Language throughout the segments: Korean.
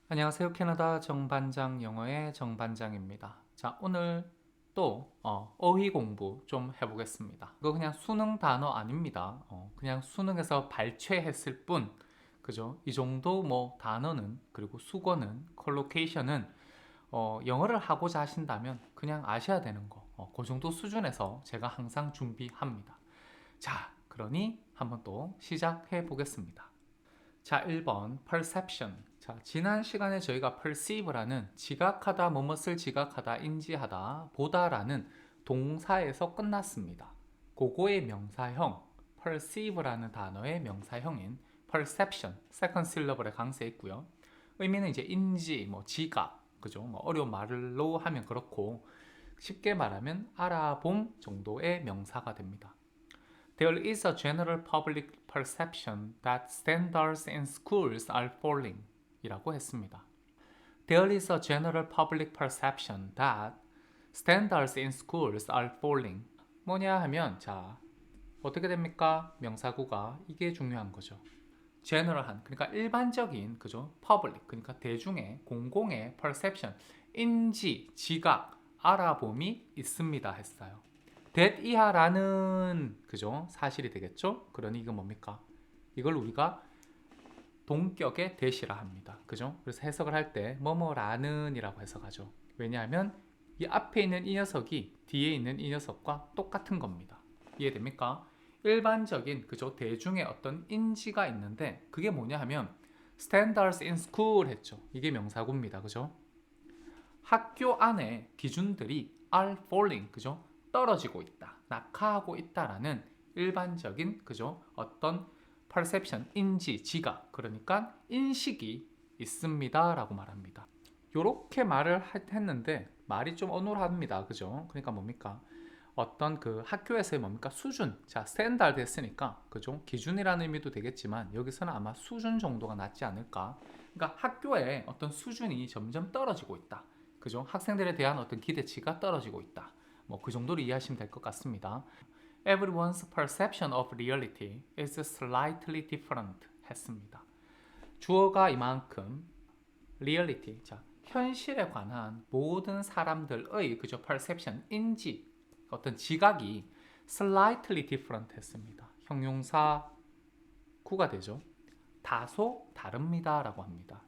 안녕하세요. 캐나다 정반장 영어의 정반장입니다. 자, 오늘 또 어휘 공부 좀 해보겠습니다. 이거 그냥 수능 단어 아닙니다. 그냥 수능에서 발췌했을 뿐, 그죠? 이 정도 뭐 단어는, 그리고 수거는, 컬로케이션은 영어를 하고자 하신다면 그냥 아셔야 되는 거, 그 정도 수준에서 제가 항상 준비합니다. 자, 그러니 한번 또 시작해 보겠습니다. 자, 1번 perception. 자, 지난 시간에 저희가 perceive라는 지각하다, 무엇을 지각하다, 인지하다, 보다라는 동사에서 끝났습니다. 그거의 명사형 perceive라는 단어의 명사형인 perception, second syllable에 강세 있고요. 의미는 이제 인지, 뭐 지각, 그죠? 뭐 어려운 말로 하면 그렇고 쉽게 말하면 알아봄 정도의 명사가 됩니다. There is a general public perception that standards in schools are falling 이라고 했습니다. There is a general public perception that standards in schools are falling. 뭐냐 하면 자 어떻게 됩니까? 명사구가 이게 중요한 거죠. general한 그러니까 일반적인 그죠? public 그러니까 대중의 공공의 perception 인지, 지각, 알아봄이 있습니다 했어요. that 이하라는 그죠? 사실이 되겠죠? 그러니 이건 뭡니까? 이걸 우리가 동격의 that이라 합니다. 그죠? 그래서 해석을 할 때 뭐뭐라는 이라고 해석하죠. 왜냐하면 이 앞에 있는 이 녀석이 뒤에 있는 이 녀석과 똑같은 겁니다. 이해됩니까? 일반적인 그죠? 대중의 어떤 인지가 있는데 그게 뭐냐 하면 standards in school 했죠. 이게 명사구입니다. 그죠? 학교 안에 기준들이 are falling, 그죠? 떨어지고 있다, 낙하하고 있다라는 일반적인, 그죠? 어떤 perception, 인지, 지각, 그러니까 인식이 있습니다 라고 말합니다. 요렇게 말을 했는데 말이 좀 어눌합니다. 그죠? 그러니까 뭡니까? 어떤 그 학교에서의 뭡니까? 수준. 자, 스탠다드 했으니까, 그죠? 기준이라는 의미도 되겠지만, 여기서는 아마 수준 정도가 낫지 않을까? 그러니까 학교의 어떤 수준이 점점 떨어지고 있다. 그죠? 학생들에 대한 어떤 기대치가 떨어지고 있다. 뭐 그 정도로 이해하시면 될 것 같습니다. Everyone's perception of reality is slightly different 했습니다. 주어가 이만큼 reality, 자, 현실에 관한 모든 사람들의 그죠? perception, 인지, 어떤 지각이 slightly different 했습니다. 형용사 구가 되죠. 다소 다릅니다 라고 합니다.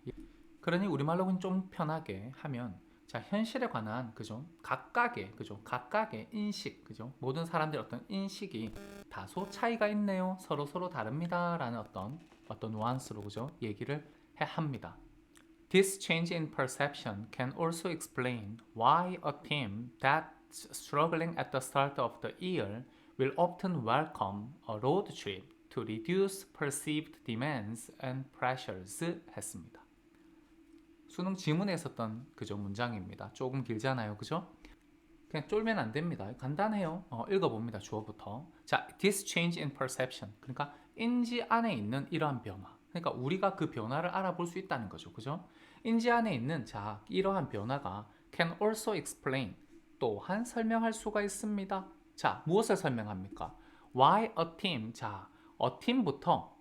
그러니 우리말로는 좀 편하게 하면 자, 현실에 관한 그죠? 각각의 그죠? 각각의 인식 그죠? 모든 사람들의 어떤 인식이 다소 차이가 있네요. 서로 다릅니다라는 어떤 누안스로 그죠? 얘기를 해 합니다. This change in perception can also explain why a team that's struggling at the start of the year will often welcome a road trip to reduce perceived demands and pressures 했습니다. 수능 지문에 있었던 그죠 문장입니다. 조금 길잖아요, 그죠? 그냥 쫄면 안 됩니다. 간단해요. 읽어봅니다. 주어부터. 자, this change in perception. 그러니까 인지 안에 있는 이러한 변화. 그러니까 우리가 그 변화를 알아볼 수 있다는 거죠, 그죠? 인지 안에 있는 자 이러한 변화가 can also explain 또한 설명할 수가 있습니다. 자, 무엇을 설명합니까? Why a team. 자, a team부터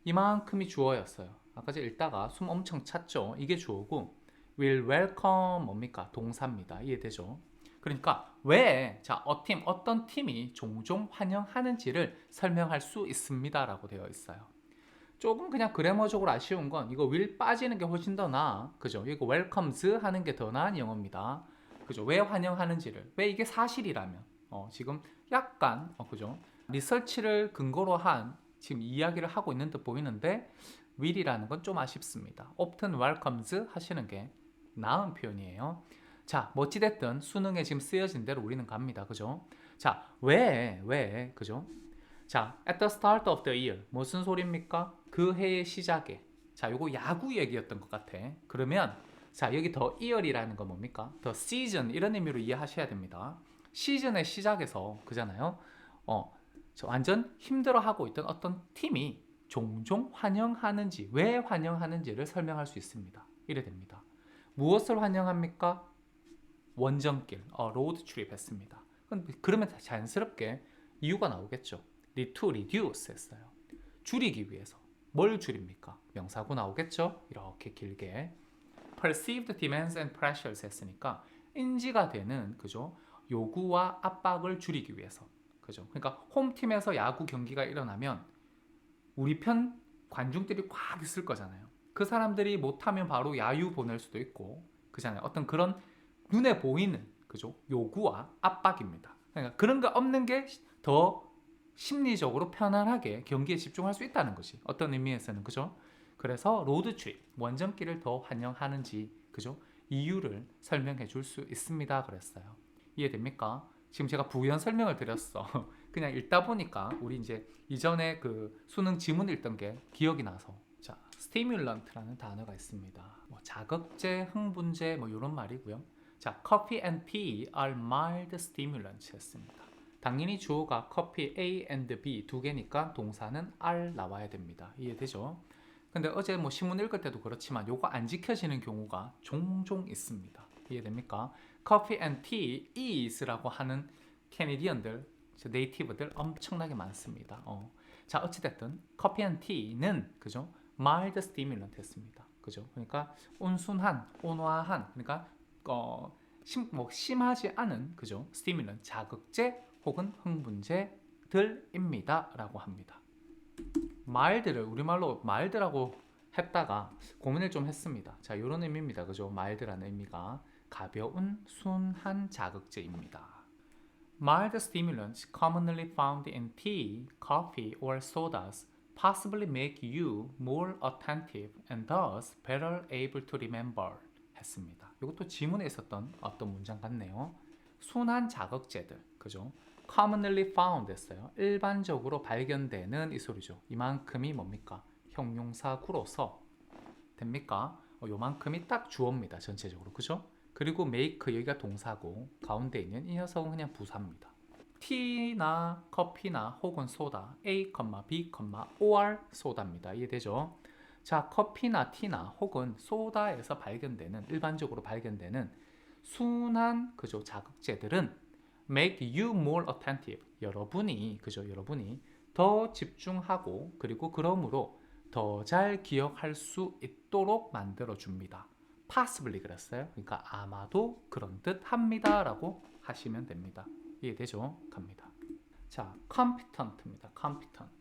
이만큼이 주어였어요. 아까 제가 읽다가 숨 엄청 찼죠. 이게 주어고 will welcome 뭡니까? 동사입니다. 이해되죠? 그러니까 왜 자, 팀, 어떤 팀이 종종 환영하는지를 설명할 수 있습니다라고 되어 있어요. 조금 그냥 그래머적으로 아쉬운 건 이거 will 빠지는 게 훨씬 더 나아. 그죠? 이거 welcomes 하는 게 더 나은 영어입니다. 그죠? 왜 환영하는지를. 왜 이게 사실이라면. 지금 약간 그죠? 리서치를 근거로 한 지금 이야기를 하고 있는 듯 보이는데 will이라는 건 좀 아쉽습니다. often welcomes 하시는 게 나은 표현이에요. 자, 뭐 어찌됐든 수능에 지금 쓰여진 대로 우리는 갑니다. 그죠? 자, 왜, 그죠? 자, at the start of the year. 무슨 소리입니까? 그 해의 시작에. 자, 요거 야구 얘기였던 것 같아. 그러면, 자, 여기 더 year이라는 건 뭡니까? 더 season, 이런 의미로 이해하셔야 됩니다. 시즌의 시작에서, 그잖아요? 완전 힘들어하고 있던 어떤 팀이 종종 환영하는지, 왜 환영하는지를 설명할 수 있습니다. 이래 됩니다. 무엇을 환영합니까? 원정길, 로드 트립 했습니다. 그러면 자연스럽게 이유가 나오겠죠. to reduce 했어요. 줄이기 위해서. 뭘 줄입니까? 명사구 나오겠죠? 이렇게 길게. perceived demands and pressures 했으니까 인지가 되는 그죠? 요구와 압박을 줄이기 위해서. 그죠? 그러니까 홈팀에서 야구 경기가 일어나면 우리 편 관중들이 꽉 있을 거잖아요. 그 사람들이 못하면 바로 야유 보낼 수도 있고 그잖아요. 어떤 그런 눈에 보이는 그죠? 요구와 압박입니다. 그러니까 그런 거 없는 게 더 심리적으로 편안하게 경기에 집중할 수 있다는 것이 어떤 의미에서는 그죠? 그래서 로드 트립 원정길을 더 환영하는지 그죠? 이유를 설명해 줄 수 있습니다. 그랬어요. 이해됩니까? 지금 제가 부연 설명을 드렸어. 그냥 읽다 보니까 우리 이제 이전에 그 수능 지문 읽던 게 기억이 나서 자, 스티뮬런트라는 단어가 있습니다. 뭐 자극제, 흥분제 뭐 이런 말이고요. 자, coffee and tea are mild stimulants 했습니다. 당연히 주어가 커피 A and B 두 개니까 동사는 are 나와야 됩니다. 이해되죠? 근데 어제 뭐 신문 읽을 때도 그렇지만 요거 안 지켜지는 경우가 종종 있습니다. 이해됩니까? Coffee and tea is라고 하는 캐네디언들, 네이티브들 엄청나게 많습니다. 자, 어찌됐든 커피 앤 티는 그죠? mild stimulant 했습니다. 그죠? 그러니까 온순한, 온화한, 그러니까 심하지 않은 그죠? stimulant, 자극제 혹은 흥분제들입니다. 라고 합니다. mild를 우리말로 mild라고 했다가 고민을 좀 했습니다. 자, 이런 의미입니다. 그죠? mild라는 의미가 가벼운, 순한 자극제입니다. Mild stimulants commonly found in tea, coffee, or sodas possibly make you more attentive and thus better able to remember 했습니다. 이것도 지문에 있었던 어떤 문장 같네요. 순한 자극제들, 그죠? commonly found 했어요. 일반적으로 발견되는 이 소리죠. 이만큼이 뭡니까? 형용사 구로서 됩니까? 요만큼이 딱 주어입니다. 전체적으로, 그죠? 그리고 make 여기가 동사고 가운데 있는 이 녀석은 그냥 부사입니다. 티나 커피나 혹은 소다 A, B, or 소다입니다. 이해되죠? 자, 커피나 티나 혹은 소다에서 발견되는 일반적으로 발견되는 순한 그죠 자극제들은 make you more attentive. 여러분이 그죠? 여러분이 더 집중하고 그리고 그러므로 더 잘 기억할 수 있도록 만들어 줍니다. possibly 그랬어요. 그러니까 아마도 그런 듯 합니다. 라고 하시면 됩니다. 이해되죠? 갑니다. 자, competent입니다. competent.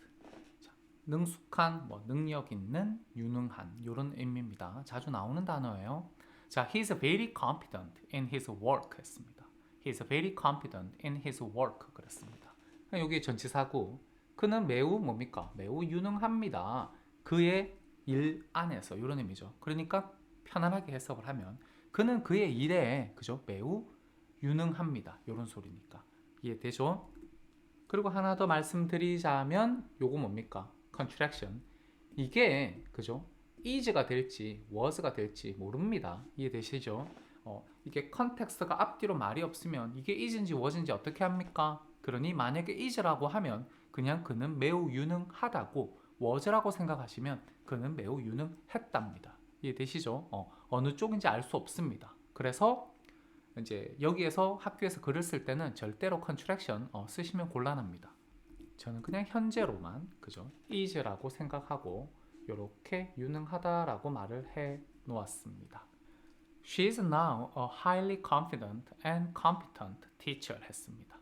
자, 능숙한, 뭐 능력 있는, 유능한 이런 의미입니다. 자주 나오는 단어예요. 자, he's very competent in his work 했습니다. He's very competent in his work 그랬습니다. 여기 전치사고 그는 매우 뭡니까? 매우 유능합니다. 그의 일 안에서 이런 의미죠. 그러니까 편안하게 해석을 하면 그는 그의 일에 그죠? 매우 유능합니다. 이런 소리니까 이해되죠? 그리고 하나 더 말씀드리자면 요거 뭡니까? contraction. 이게 그죠? is가 될지 was가 될지 모릅니다. 이해되시죠? 이게 컨텍스트가 앞뒤로 말이 없으면 이게 is인지 was인지 어떻게 합니까? 그러니 만약에 is라고 하면 그냥 그는 매우 유능하다고 was라고 생각하시면 그는 매우 유능했답니다. 이해되시죠? 어느 쪽인지 알 수 없습니다. 그래서 이제 여기에서 학교에서 글을 쓸 때는 절대로 contraction 쓰시면 곤란합니다. 저는 그냥 현재로만 그죠? is라고 생각하고 이렇게 유능하다라고 말을 해 놓았습니다. She is now a highly confident and competent teacher 했습니다.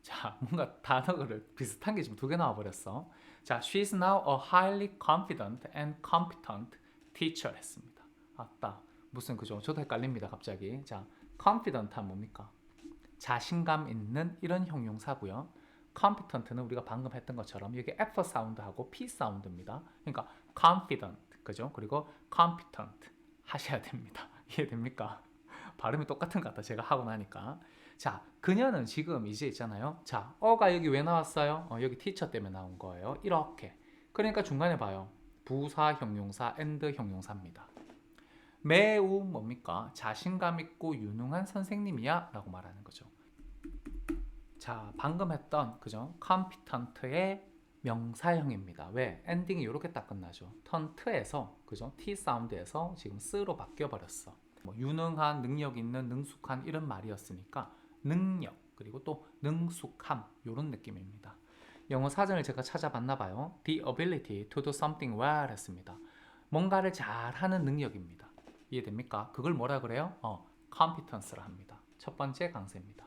자, 뭔가 단어를 비슷한 게 지금 두 개 나와 버렸어. 자, she is now a highly confident and competent teacher 했습니다. 아따, 무슨 그죠? 저도 헷갈립니다, 갑자기. 자, confident한 뭡니까? 자신감 있는 이런 형용사고요. competent는 우리가 방금 했던 것처럼 여기 F 사운드하고 P 사운드입니다. 그러니까 confident, 그죠? 그리고 competent 하셔야 됩니다. 이해됩니까? 발음이 똑같은 것 같다, 제가 하고 나니까. 자, 그녀는 지금 이제 있잖아요. 자, 어가 여기 왜 나왔어요? 여기 teacher 때문에 나온 거예요. 이렇게. 그러니까 중간에 봐요. 부사, 형용사, and 형용사입니다. 매우 뭡니까? 자신감 있고 유능한 선생님이야 라고 말하는 거죠. 자, 방금 했던 그죠? competent의 명사형입니다. 왜? 엔딩이 이렇게 딱 끝나죠. 턴트에서 그죠? T 사운드에서 지금 스로 바뀌어 버렸어. 뭐 유능한, 능력 있는, 능숙한 이런 말이었으니까 능력 그리고 또 능숙함 이런 느낌입니다. 영어 사전을 제가 찾아봤나 봐요. The ability to do something well 했습니다. 뭔가를 잘하는 능력입니다. 이해됩니까? 그걸 뭐라 그래요? competence라 합니다. 첫 번째 강세입니다.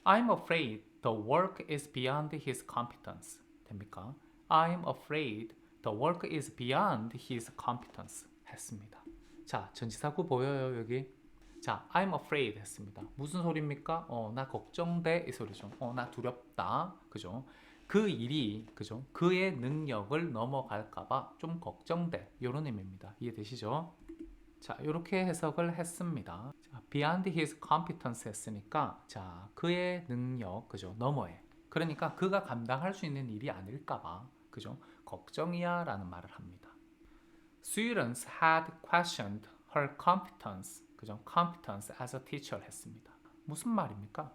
I'm afraid the work is beyond his competence. 됩니까? I'm afraid the work is beyond his competence. 했습니다. 자, 전치사구 보여요, 여기? 자, I'm afraid 했습니다. 무슨 소리입니까? 나 걱정돼 이 소리죠. 나 두렵다. 그죠? 그 일이 그죠? 그의 능력을 넘어갈까봐 좀 걱정돼. 이런 의미입니다. 이해되시죠? 자, 이렇게 해석을 했습니다. 자, beyond his competence 했으니까 자, 그의 능력 그죠? 너머에. 그러니까 그가 감당할 수 있는 일이 아닐까봐 그죠? 걱정이야 라는 말을 합니다. Students had questioned her competence 그죠? competence as a teacher 했습니다. 무슨 말입니까?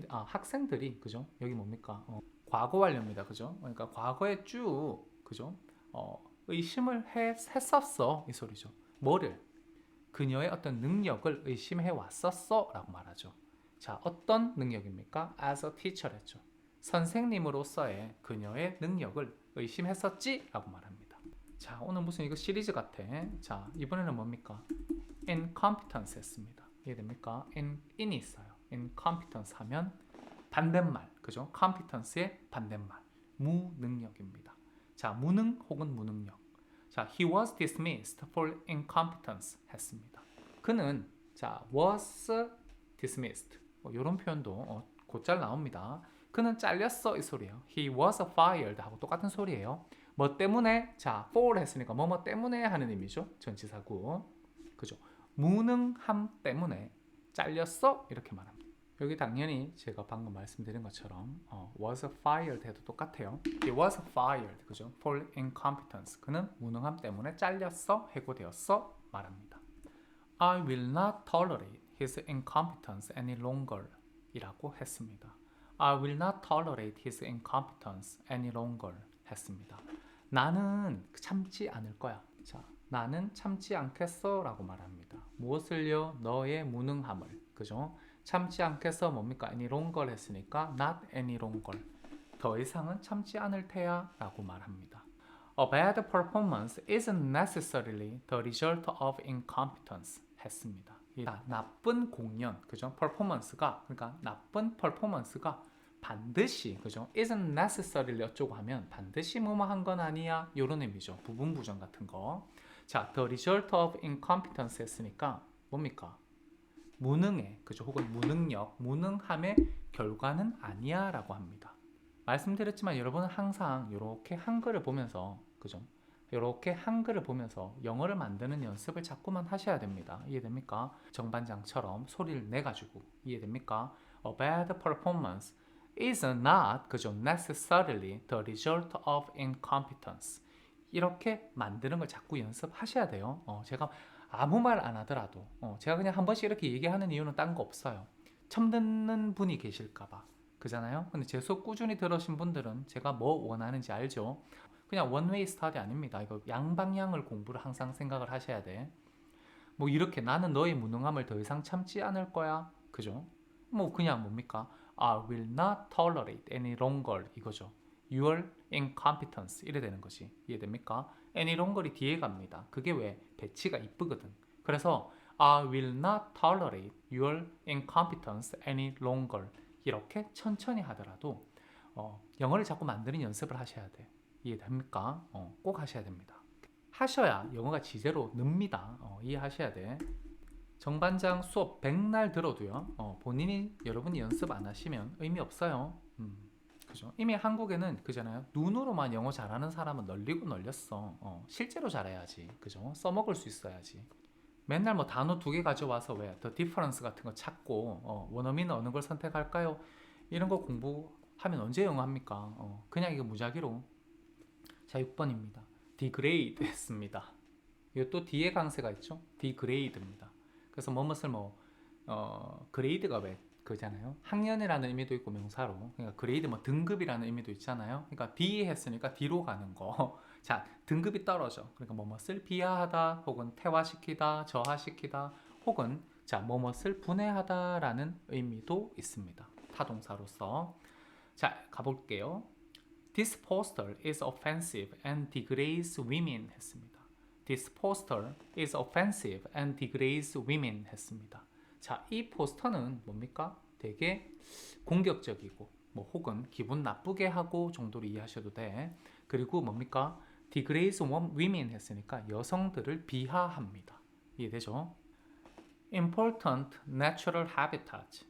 학생들이 그죠? 여기 뭡니까? 과거 완료입니다. 그죠? 그러니까 과거에 쭉 그죠? 의심을 했었어 이 소리죠. 뭐를? 그녀의 어떤 능력을 의심해 왔었어 라고 말하죠. 자, 어떤 능력입니까? as a teacher 했죠. 선생님으로서의 그녀의 능력을 의심했었지 라고 말합니다. 자, 오늘 무슨 이거 시리즈 같아. 자, 이번에는 뭡니까? incompetence 했습니다. 이해됩니까? in이 있어요. incompetence 하면 반대말, 그죠? competence의 반대말, 무능력입니다. 자, 무능 혹은 무능력. 자, he was dismissed for incompetence 했습니다. 그는 자, was dismissed 이런 표현도 곧잘 나옵니다. 그는 잘렸어 이 소리예요. He was fired 하고 똑같은 소리예요. 뭐 때문에? 자, for 했으니까 뭐뭐 때문에 하는 의미죠. 전치사구. 그죠? 무능함 때문에 잘렸어 이렇게 말합니다. 여기 당연히 제가 방금 말씀드린 것처럼 was fired 해도 똑같아요. He was fired, 그죠? For incompetence. 그는 무능함 때문에 잘렸어, 해고되었어 말합니다. I will not tolerate his incompetence any longer 이라고 했습니다. I will not tolerate his incompetence any longer 했습니다. 나는 참지 않을 거야. 자, 나는 참지 않겠어 라고 말합니다. 무엇을요? 너의 무능함을. 그죠? 참지 않겠어 뭡니까? any longer 했으니까 not any longer. 더 이상은 참지 않을 테야 라고 말합니다. A bad performance isn't necessarily the result of incompetence 했습니다. 나쁜 공연, 그죠? performance가 그러니까 나쁜 performance가 반드시 그죠? isn't necessarily 어쩌고 하면 반드시 뭐뭐 한 건 아니야 이런 의미죠. 부분 부정 같은 거. 자, the result of incompetence 했으니까 뭡니까? 무능해, 그죠? 혹은 무능력, 무능함의 결과는 아니야 라고 합니다. 말씀드렸지만 여러분은 항상 이렇게 한글을 보면서 그죠? 이렇게 한글을 보면서 영어를 만드는 연습을 자꾸만 하셔야 됩니다. 이해됩니까? 정반장처럼 소리를 내가지고 이해됩니까? A bad performance is not 그죠? necessarily the result of incompetence. 이렇게 만드는 걸 자꾸 연습하셔야 돼요. 제가 아무 말 안 하더라도 제가 그냥 한 번씩 이렇게 얘기하는 이유는 딴 거 없어요. 처음 듣는 분이 계실까봐 그잖아요. 근데 제 수업 꾸준히 들으신 분들은 제가 뭐 원하는지 알죠. 그냥 원웨이 스터디 아닙니다. 이거 양방향을 공부를 항상 생각을 하셔야 돼. 뭐 이렇게 나는 너의 무능함을 더 이상 참지 않을 거야. 그죠? 뭐 그냥 뭡니까? I will not tolerate any longer 이거죠. Your incompetence 이래 되는 것이 이해됩니까? any longer이 뒤에 갑니다. 그게 왜? 배치가 이쁘거든. 그래서 I will not tolerate your incompetence any longer 이렇게 천천히 하더라도 영어를 자꾸 만드는 연습을 하셔야 돼. 이해됩니까? 꼭 하셔야 됩니다. 하셔야 영어가 지대로 늡니다. 이해하셔야 돼. 정반장 수업 100날 들어도요. 본인이 여러분이 연습 안 하시면 의미 없어요. 그죠? 이미 한국에는 그잖아요. 눈으로만 영어 잘하는 사람은 널리고 널렸어. 실제로 잘해야지. 그죠? 써먹을 수 있어야지. 맨날 뭐 단어 2개 가져와서 왜 the difference 같은 거 찾고 원어민은 어느 걸 선택할까요? 이런 거 공부하면 언제 영어 합니까? 그냥 이거 무작위로. 자, 6번입니다. degrade 했습니다. 이것도 뒤에 강세가 있죠? degrade입니다. 그래서 뭐뭇을 grade가 왜 그잖아요. 학년이라는 의미도 있고 명사로. 그러니까 그레이드 뭐 등급이라는 의미도 있잖아요. 그러니까 D 했으니까 D로 가는 거. 자, 등급이 떨어져. 그러니까 뭐뭇을 비하하다 혹은 태화시키다, 저하시키다 혹은 자, 뭐뭇을 분해하다라는 의미도 있습니다. 타동사로서. 자, 가볼게요. This poster is offensive and degrades women 했습니다. This poster is offensive and degrades women 했습니다. 자, 이 포스터는 뭡니까? 되게 공격적이고 뭐 혹은 기분 나쁘게 하고 정도로 이해하셔도 돼. 그리고 뭡니까? degrades women 했으니까 여성들을 비하합니다. 이해되죠? Important natural habitats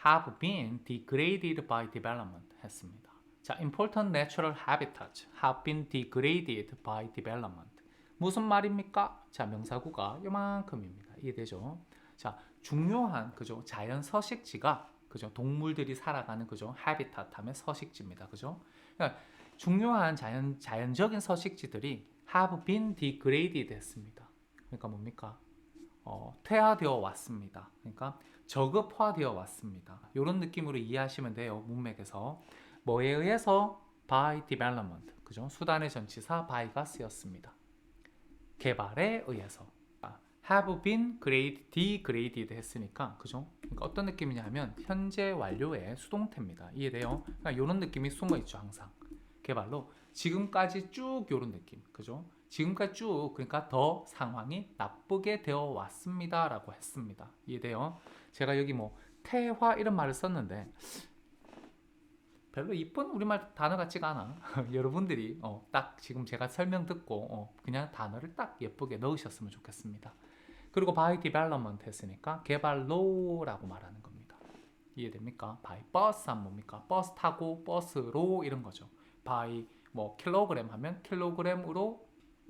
have been degraded by development 했습니다. 자, important natural habitats have been degraded by development. 무슨 말입니까? 자, 명사구가 요만큼입니다. 이해되죠? 자, 중요한 그죠? 자연 서식지가 그죠? 동물들이 살아가는 그죠? habitat 하면 서식지입니다. 그죠? 그러니까 중요한 자연적인 서식지들이 have been degraded 했습니다. 그러니까 뭡니까? 퇴화되어 왔습니다. 그러니까 저급화되어 왔습니다. 이런 느낌으로 이해하시면 돼요. 문맥에서 뭐에 의해서 by development, 그죠? 수단의 전치사 by가 쓰였습니다. 개발에 의해서 have been degraded 했으니까 그죠? 그러니까 어떤 느낌이냐 하면 현재 완료의 수동태입니다. 이해돼요? 그러니까 이런 느낌이 숨어 있죠. 항상 개발로 지금까지 쭉 이런 느낌, 그죠? 지금까지 쭉 그러니까 더 상황이 나쁘게 되어 왔습니다 라고 했습니다. 이해돼요? 제가 여기 뭐 태화 이런 말을 썼는데 별로 이쁜 우리말 단어 같지가 않아. 여러분들이 딱 지금 제가 설명 듣고 그냥 단어를 딱 예쁘게 넣으셨으면 좋겠습니다. 그리고 by development 했으니까 개발로라고 말하는 겁니다. 이해됩니까? by bus 하면 뭡니까? 버스 타고 버스로 이런 거죠. by 뭐 킬로그램 하면 킬로그램으로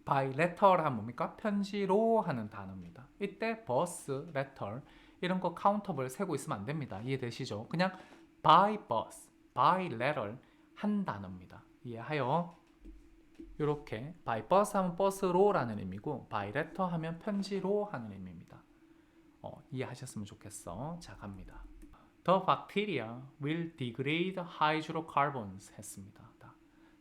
by letter 하면 뭡니까? 편지로 하는 단어입니다. 이때 bus, letter 이런 거 카운터블 세고 있으면 안 됩니다. 이해되시죠? 그냥 by bus, by letter 한 단어입니다. 이해하여? 이렇게 by bus 하면 버스로 라는 의미고 by letter 하면 편지로 하는 의미입니다. 이해하셨으면 좋겠어. 자, 갑니다. The bacteria will degrade hydrocarbons 했습니다.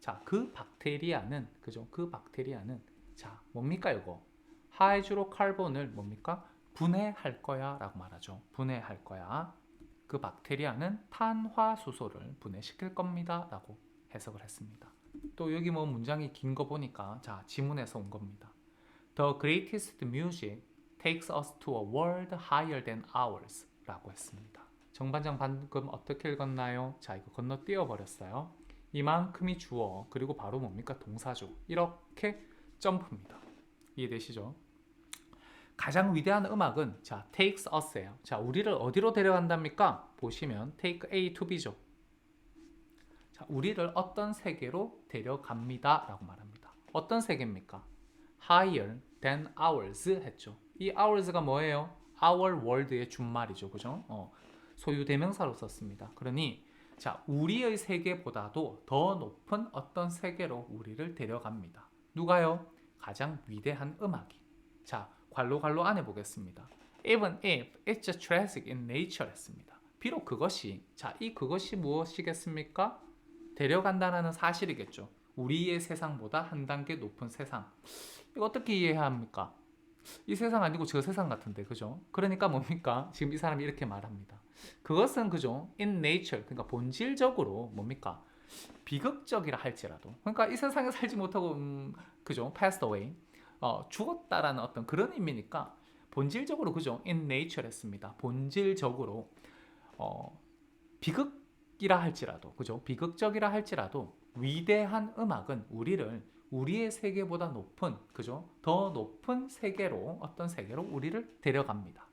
자, 그 박테리아는 그죠? 그 박테리아는 자, 뭡니까 이거? 하이드로카본을 뭡니까? 분해할 거야 라고 말하죠. 분해할 거야. 그 박테리아는 탄화수소를 분해시킬 겁니다 라고 해석을 했습니다. 또 여기 뭐 문장이 긴 거 보니까 자, 지문에서 온 겁니다. The greatest music takes us to a world higher than ours 라고 했습니다. 정반장 방금 어떻게 읽었나요? 자, 이거 건너뛰어 버렸어요. 이만큼이 주어, 그리고 바로 뭡니까? 동사죠. 이렇게 점프입니다. 이해되시죠? 가장 위대한 음악은 자, takes us예요. 자, 우리를 어디로 데려간답니까? 보시면 take A to B죠. 자, 우리를 어떤 세계로 데려갑니다 라고 말합니다. 어떤 세계입니까? higher than ours 했죠. 이 ours가 뭐예요? our world의 준말이죠. 그죠? 소유 대명사로 썼습니다. 그러니 자, 우리의 세계보다도 더 높은 어떤 세계로 우리를 데려갑니다. 누가요? 가장 위대한 음악이. 자, 괄로 안에 보겠습니다. Even if it's a tragic in nature 했습니다. 비록 그것이, 자, 이 그것이 무엇이겠습니까? 데려간다는 사실이겠죠. 우리의 세상보다 한 단계 높은 세상. 이거 어떻게 이해해야 합니까? 이 세상 아니고 저 세상 같은데, 그죠? 그러니까 뭡니까? 지금 이 사람이 이렇게 말합니다. 그것은 그죠? in nature, 그러니까 본질적으로 뭡니까? 비극적이라 할지라도, 그러니까 이 세상에 살지 못하고 그죠? passed away, 죽었다라는 어떤 그런 의미니까 본질적으로 그죠? in nature 했습니다. 본질적으로 비극이라 할지라도, 그죠? 비극적이라 할지라도 위대한 음악은 우리의 세계보다 높은, 그죠? 더 높은 세계로, 어떤 세계로 우리를 데려갑니다.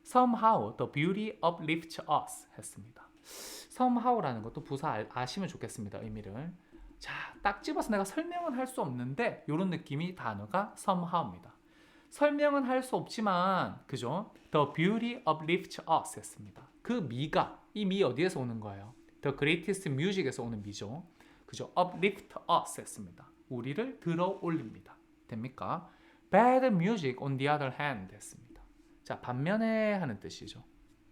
Somehow the beauty uplifts us 했습니다. Somehow라는 것도 부사 아시면 좋겠습니다. 의미를. 자, 딱 집어서 내가 설명은 할 수 없는데 이런 느낌이 단어가 somehow입니다. 설명은 할 수 없지만, 그죠? The beauty uplifts us 했습니다. 그 미가, 이 미 어디에서 오는 거예요? The greatest music에서 오는 미죠. 그죠? uplift us 했습니다. 우리를 들어 올립니다. 됩니까? Bad music on the other hand 했습니다. 자, 반면에 하는 뜻이죠.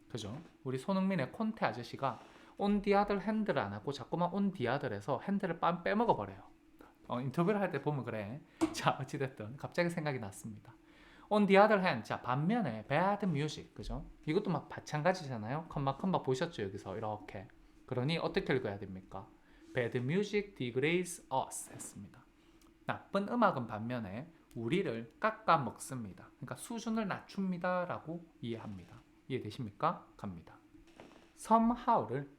그죠? 우리 손흥민의 콘테 아저씨가 on the other hand를 안 하고 자꾸만 on the other에서 핸들을 빼먹어 버려요. 인터뷰를 할 때 보면 그래. 자, 어찌됐든 갑자기 생각이 났습니다. On the other hand, 자, 반면에 bad music, 그죠? 이것도 막 마찬가지잖아요. 컴마 보셨죠? 여기서 이렇게. 그러니 어떻게 읽어야 됩니까? Bad music degrades us 했습니다. 나쁜 음악은 반면에 우리를 깎아 먹습니다. 그러니까 수준을 낮춥니다 라고 이해합니다. 이해되십니까? 갑니다. somehow를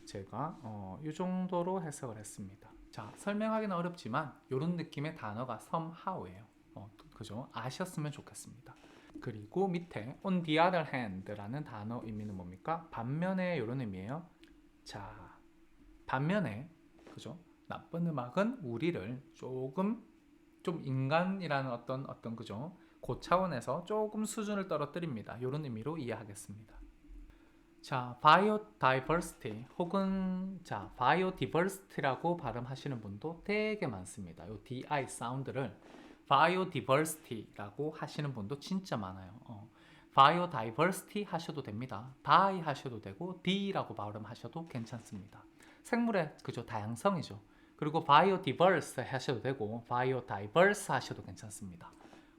제가 이 정도로 해석을 했습니다. 자, 설명하기는 어렵지만 이런 느낌의 단어가 somehow예요. 그죠? 아셨으면 좋겠습니다. 그리고 밑에 on the other hand라는 단어 의미는 뭡니까? 반면에 이런 의미예요. 자, 반면에 그죠? 나쁜 음악은 우리를 조금 좀 인간이라는 어떤 그죠? 그 차원에서 조금 수준을 떨어뜨립니다. 이런 의미로 이해하겠습니다. 자, biodiversity 혹은 자, biodiversity라고 발음하시는 분도 되게 많습니다. 이 di 사운드를 biodiversity라고 하시는 분도 진짜 많아요. biodiversity 하셔도 됩니다. die 하셔도 되고 d라고 발음하셔도 괜찮습니다. 생물의 그죠 다양성이죠. 그리고 biodiverse 하셔도 되고 biodiverse 하셔도 괜찮습니다.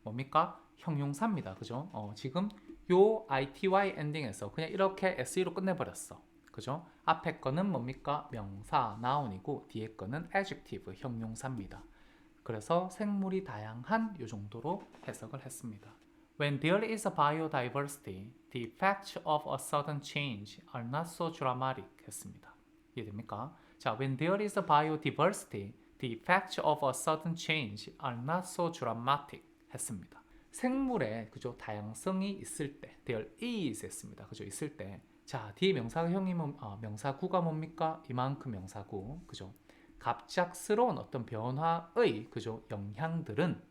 뭡니까? 형용사입니다. 그죠? 지금 요 ity 엔딩에서 그냥 이렇게 se로 끝내버렸어. 그죠? 앞에 거는 뭡니까? 명사, noun이고 뒤에 거는 adjective, 형용사입니다. 그래서 생물이 다양한 요 정도로 해석을 했습니다. When there is a biodiversity, the effects of a sudden change are not so dramatic 했습니다. 이해됩니까? 자, when there is a biodiversity, the effects of a sudden change are not so dramatic 했습니다. 생물의 그죠 다양성이 있을 때, there is 했습니다. 그죠 있을 때, 자 뒤에 명사형이 명사구가 뭡니까? 이만큼 명사구, 그죠? 갑작스러운 어떤 변화의 그죠 영향들은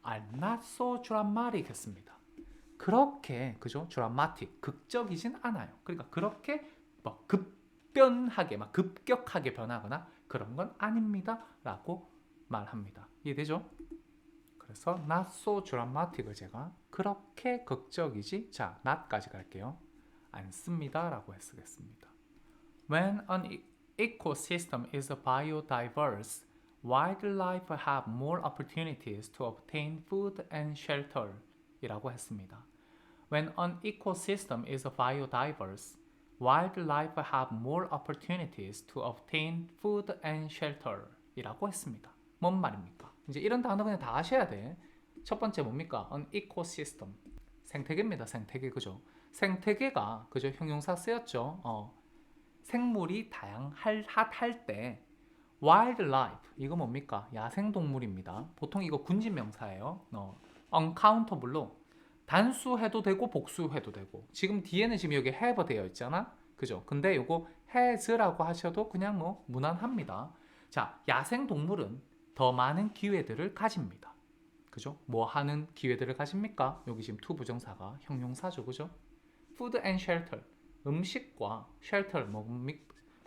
are not so dramatic 했습니다. 그렇게 그죠 dramatic 극적이진 않아요. 그러니까 그렇게 뭐 급변하게 막 급격하게 변하거나 그런 건 아닙니다라고 말합니다. 이해되죠? 그래서 not so dramatic을 제가 그렇게 극적이지 자 not까지 갈게요. 않습니다 라고 쓰겠습니다. When an ecosystem is biodiverse, wildlife have more opportunities to obtain food and shelter 이라고 했습니다. When an ecosystem is biodiverse, wildlife have more opportunities to obtain food and shelter 이라고 했습니다. 뭔 말입니까? 이제 이런 단어 그냥 다 아셔야 돼. 첫 번째 뭡니까? an ecosystem. 생태계입니다. 생태계. 그죠? 생태계가 그죠? 형용사 쓰였죠. 생물이 다양할 때 wildlife 이거 뭡니까? 야생동물입니다. 보통 이거 군진 명사예요. uncountable로 단수해도 되고 복수해도 되고 지금 뒤에는 지금 여기 have 되어 있잖아. 그죠? 근데 요거 has라고 하셔도 그냥 뭐 무난합니다. 자, 야생동물은 더 많은 기회들을 가집니다. 그죠? 뭐 하는 기회들을 가집니까? 여기 지금 to 부정사가 형용사죠. 그죠? food and shelter 음식과 shelter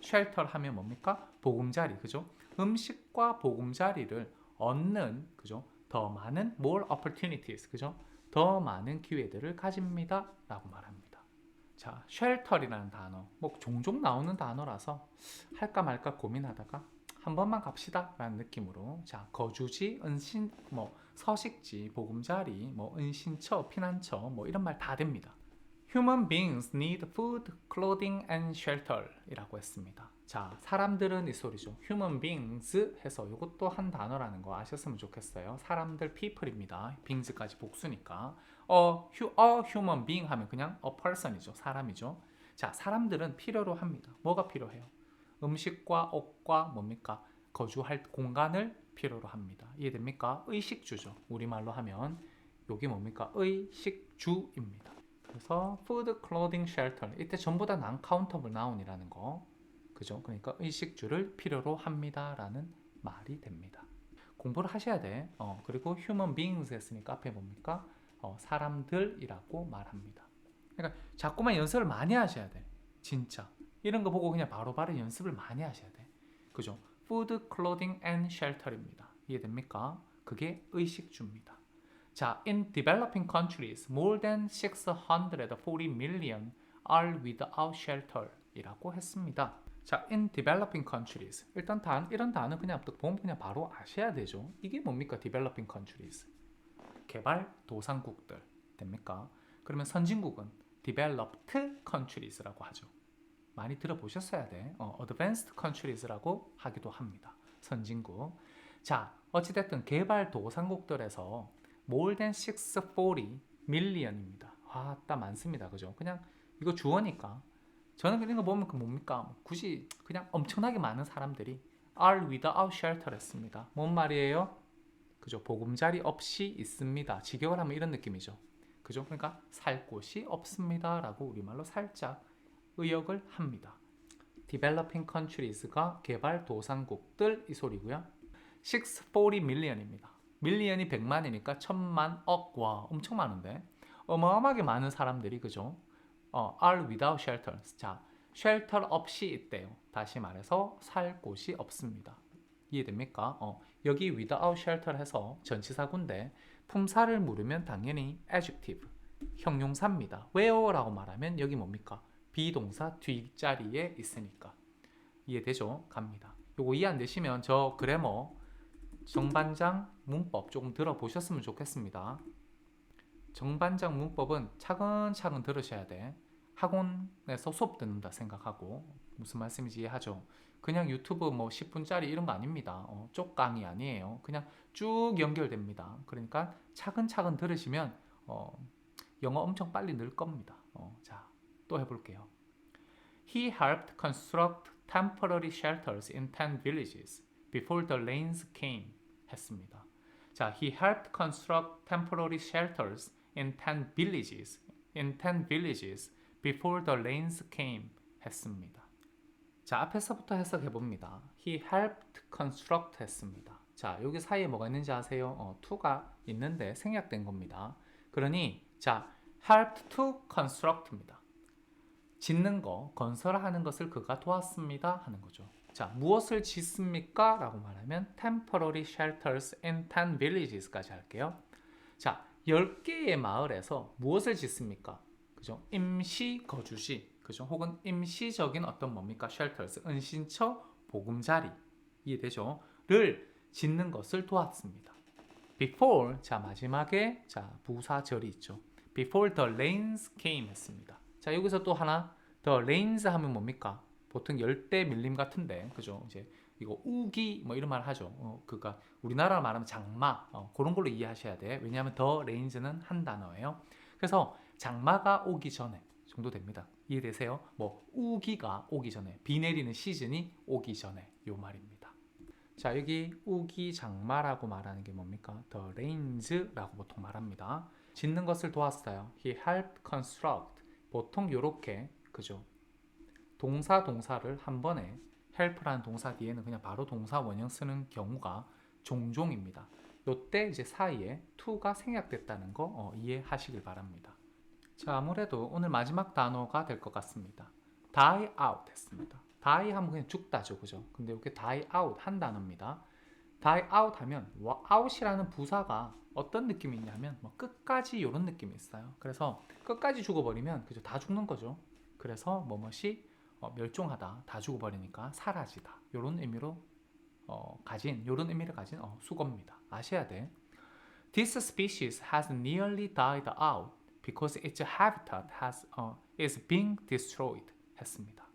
shelter 하면 뭡니까? 보금자리. 그죠? 음식과 보금자리를 얻는 그죠? 더 많은 more opportunities. 그죠? 더 많은 기회들을 가집니다. 라고 말합니다. 자, shelter이라는 단어 뭐 종종 나오는 단어라서 할까 말까 고민하다가 한 번만 갑시다 라는 느낌으로 자 거주지, 은신, 뭐 서식지, 보금자리, 뭐 은신처, 피난처 뭐 이런 말 다 됩니다. Human beings need food, clothing and shelter 이라고 했습니다. 자 사람들은 이 소리죠. Human beings 해서 이것도 한 단어라는 거 아셨으면 좋겠어요. 사람들 people입니다. being까지 복수니까 a human being 하면 그냥 a person이죠. 사람이죠. 자 사람들은 필요로 합니다. 뭐가 필요해요? 음식과 옷과 뭡니까? 거주할 공간을 필요로 합니다. 이해됩니까? 의식주죠. 우리말로 하면 여기 뭡니까? 의식주입니다. 그래서 food, clothing, shelter 이때 전부 다 non-countable noun이라는 거 그죠? 그러니까 의식주를 필요로 합니다라는 말이 됩니다. 공부를 하셔야 돼. 그리고 human beings 했으니까 앞에 뭡니까? 사람들이라고 말합니다. 그러니까 자꾸만 연습을 많이 하셔야 돼. 진짜. 이런 거 보고 그냥 바로바로 연습을 많이 하셔야 돼. 그죠? Food, clothing and shelter입니다. 이해됩니까? 그게 의식주입니다. 자, in developing countries, more than 640 million are without shelter 이라고 했습니다. 자, in developing countries. 일단 이런 단어 그냥 보면 그냥 바로 아셔야 되죠. 이게 뭡니까? developing countries. 개발도상국들. 됩니까? 그러면 선진국은 developed countries라고 하죠. 많이 들어보셨어야 돼. advanced countries라고 하기도 합니다. 선진국. 자, 어찌됐든 개발도상국들에서 more than 640 million입니다. 와, 딱 많습니다. 그죠? 그냥 이거 주어니까. 저는 그런 거 보면 그 뭡니까? 굳이 그냥 엄청나게 많은 사람들이 are without shelter 했습니다. 뭔 말이에요? 그죠? 보금자리 없이 있습니다. 직역을 하면 이런 느낌이죠. 그죠? 그러니까 살 곳이 없습니다. 라고 우리말로 살짝 의역을 합니다. developing countries가 개발도상국들 이 소리고요. 640 million입니다. 밀리언이 100만이니까 1000만 억. 와, 엄청 많은데. 어마어마하게 많은 사람들이 그죠? are without shelter. 자, shelter 없이 있대요. 다시 말해서 살 곳이 없습니다. 이해됩니까? 여기 without shelter 해서 전치사군데 품사를 물으면 당연히 adjective, 형용사입니다. where라고 말하면 여기 뭡니까? 비동사 뒷자리에 있으니까. 이해되죠? 갑니다. 요거 이해 안 되시면 저 그래머 정반장 문법 조금 들어보셨으면 좋겠습니다. 정반장 문법은 차근차근 들으셔야 돼. 학원에서 수업 듣는다 생각하고. 무슨 말씀인지 이해하죠? 그냥 유튜브 뭐 10분짜리 이런 거 아닙니다. 쪽 강의 아니에요. 그냥 쭉 연결됩니다. 그러니까 차근차근 들으시면 영어 엄청 빨리 늘 겁니다. 자, 또 해볼게요. He helped construct temporary shelters in 10 villages before the rains came. 했습니다. 자, he helped construct temporary shelters in 10 villages before the rains came. 했습니다. 자, 앞에서부터 해석해 봅니다. He helped construct 했습니다. 자, 여기 사이에 뭐가 있는지 아세요? to가 있는데 생략된 겁니다. 그러니 자, helped to construct입니다. 짓는 거, 건설하는 것을 그가 도왔습니다 하는 거죠. 자, 무엇을 짓습니까? 라고 말하면 temporary shelters in 10 villages까지 할게요. 자, 10개의 마을에서 무엇을 짓습니까? 그죠? 임시 거주지, 그죠? 혹은 임시적인 어떤 뭡니까? shelters, 은신처, 보금자리, 이해되죠? 를 짓는 것을 도왔습니다. before, 자, 마지막에 자, 부사절이 있죠. before the rains came 했습니다. 자, 여기서 또 하나, the rains 하면 뭡니까? 보통 열대 밀림 같은데, 그죠? 이제 이거 우기 뭐 이런 말 하죠. 그니까 우리나라 말하면 장마, 그런 걸로 이해하셔야 돼. 왜냐하면 the rains는 한 단어예요. 그래서 장마가 오기 전에 정도 됩니다. 이해되세요? 뭐 우기가 오기 전에, 비 내리는 시즌이 오기 전에 요 말입니다. 자, 여기 우기 장마라고 말하는 게 뭡니까? the rains라고 보통 말합니다. 짓는 것을 도왔어요. He helped construct. 보통 요렇게, 그죠? 동사를 한 번에 help라는 동사 뒤에는 그냥 바로 동사 원형 쓰는 경우가 종종입니다. 요때 이제 사이에 to가 생략됐다는 거 이해하시길 바랍니다. 자, 아무래도 오늘 마지막 단어가 될 것 같습니다. die out 했습니다. die 하면 그냥 죽다죠, 그죠? 근데 이렇게 die out 한 단어입니다. die out 하면 out이라는 부사가 어떤 느낌이 있냐면 끝까지 이런 느낌이 있어요. 그래서 끝까지 죽어버리면 그죠, 다 죽는 거죠. 그래서 뭐뭇이 멸종하다, 다 죽어버리니까 사라지다, 이런 의미로 이런 의미를 가진 수거입니다. 아셔야 돼. This species has nearly died out because its habitat is being destroyed. 했습니다.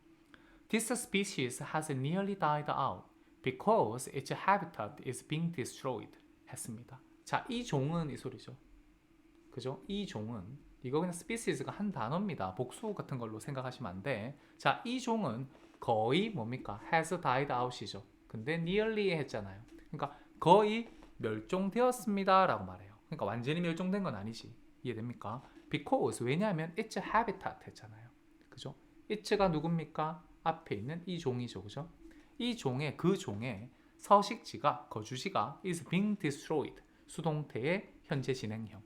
This species has nearly died out because its habitat is being destroyed. 했습니다. 자, 이 종은 이 소리죠. 그죠? 이 종은 이거 그냥 species가 한 단어입니다. 복수 같은 걸로 생각하시면 안 돼. 자, 이 종은 거의 뭡니까? has died out이죠. 근데 nearly 했잖아요. 그러니까 거의 멸종되었습니다 라고 말해요. 그러니까 완전히 멸종된 건 아니지. 이해됩니까? because, 왜냐하면 its habitat 했잖아요. 그죠? it가 누굽니까? 앞에 있는 이 종이죠. 그죠? 이 종의, 그 종의 서식지가, 거주지가 is being destroyed. 수동태의 현재 진행형.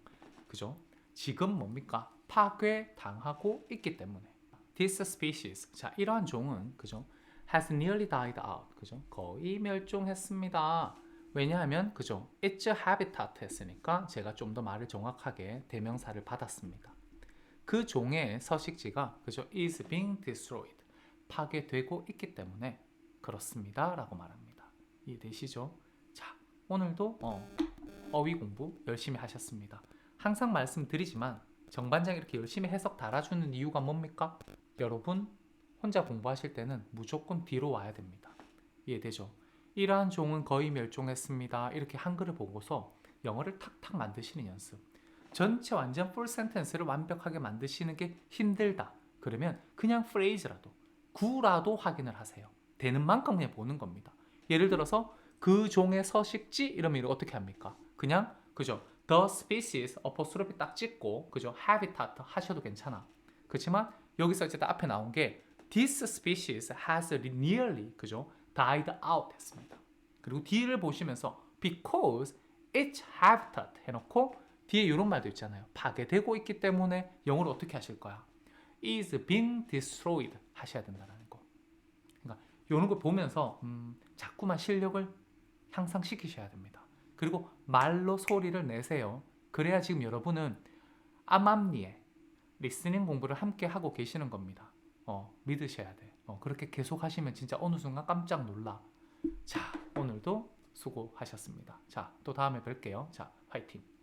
그죠? 지금 뭡니까? 파괴당하고 있기 때문에. This species. 자, 이러한 종은, 그죠? has nearly died out. 그죠? 거의 멸종했습니다. 왜냐하면, 그죠? It's habitat 했으니까 제가 좀 더 말을 정확하게 대명사를 받았습니다. 그 종의 서식지가, 그죠? is being destroyed. 파괴되고 있기 때문에 그렇습니다. 라고 말합니다. 이해되시죠? 자, 오늘도 어휘 공부 열심히 하셨습니다. 항상 말씀드리지만 정반장 이렇게 열심히 해석 달아주는 이유가 뭡니까? 여러분 혼자 공부하실 때는 무조건 뒤로 와야 됩니다. 이해되죠? 이러한 종은 거의 멸종했습니다. 이렇게 한글을 보고서 영어를 탁탁 만드시는 연습. 전체 완전 풀 센텐스를 완벽하게 만드시는 게 힘들다. 그러면 그냥 프레이즈라도, 구라도 확인을 하세요. 되는 만큼 그냥 보는 겁니다. 예를 들어서 그 종의 서식지 이러면 이거 어떻게 합니까? 그냥 그죠? The species apostrophe 딱 찍고 그죠? habitat 하셔도 괜찮아. 그렇지만 여기서 이제 앞에 나온 게 this species has nearly 그죠? died out 했습니다. 그리고 뒤를 보시면서 because its habitat 해놓고 뒤에 이런 말도 있잖아요. 파괴되고 있기 때문에 영어로 어떻게 하실 거야? is being destroyed 하셔야 된다는 거. 그러니까 이런 걸 보면서 자꾸만 실력을 향상시키셔야 됩니다. 그리고 말로 소리를 내세요. 그래야 지금 여러분은 암암리에 리스닝 공부를 함께 하고 계시는 겁니다. 믿으셔야 돼. 그렇게 계속 하시면 진짜 어느 순간 깜짝 놀라. 자, 오늘도 수고하셨습니다. 자, 또 다음에 뵐게요. 자, 화이팅!